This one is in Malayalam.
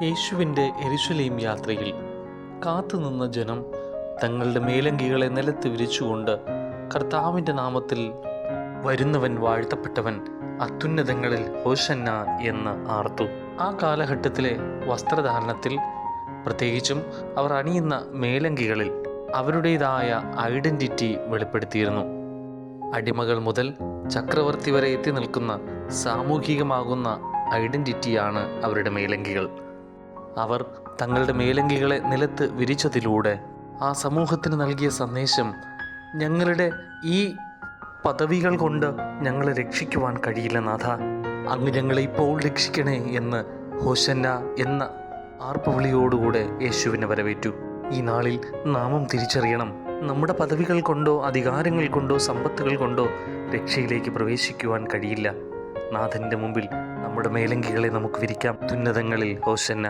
യേശുവിൻ്റെ യെരുശലേം യാത്രയിൽ കാത്തുനിന്ന ജനം തങ്ങളുടെ മേലങ്കികളെ നിലത്ത് വിരിച്ചുകൊണ്ട് കർത്താവിൻ്റെ നാമത്തിൽ വരുന്നവൻ വാഴ്ത്തപ്പെട്ടവൻ, അത്യുന്നതങ്ങളിൽ ഹോശന്ന എന്ന് ആർത്തു. ആ കാലഘട്ടത്തിലെ വസ്ത്രധാരണത്തിൽ, പ്രത്യേകിച്ചും അവർ അണിയുന്ന മേലങ്കികളിൽ അവരുടേതായ ഐഡൻറ്റിറ്റി വെളിപ്പെടുത്തിയിരുന്നു. അടിമകൾ മുതൽ ചക്രവർത്തി വരെ എത്തി നിൽക്കുന്ന സാമൂഹികമാകുന്ന ഐഡൻറ്റിറ്റിയാണ് അവരുടെ മേലങ്കികൾ. അവർ തങ്ങളുടെ മേലങ്കികളെ നിലത്ത് വിരിച്ചതിലൂടെ ആ സമൂഹത്തിന് നൽകിയ സന്ദേശം, ഞങ്ങളുടെ ഈ പദവികൾ കൊണ്ട് ഞങ്ങളെ രക്ഷിക്കുവാൻ കഴിയില്ല നാഥ, അങ്ങ് ഞങ്ങളെ ഇപ്പോൾ രക്ഷിക്കണേ എന്ന് ഹോശന്ന എന്ന ആർപ്പുവിളിയോടുകൂടെ യേശുവിനെ വരവേറ്റു. ഈ നാളിൽ നാമം തിരിച്ചറിയണം. നമ്മുടെ പദവികൾ കൊണ്ടോ അധികാരങ്ങൾ കൊണ്ടോ സമ്പത്തുകൾ കൊണ്ടോ രക്ഷയിലേക്ക് പ്രവേശിക്കുവാൻ കഴിയില്ല. നാഥൻ്റെ മുമ്പിൽ നമ്മുടെ മേലങ്കികളെ നമുക്ക് വിരിക്കാം. ഉന്നതങ്ങളിൽ ഹോശന്ന.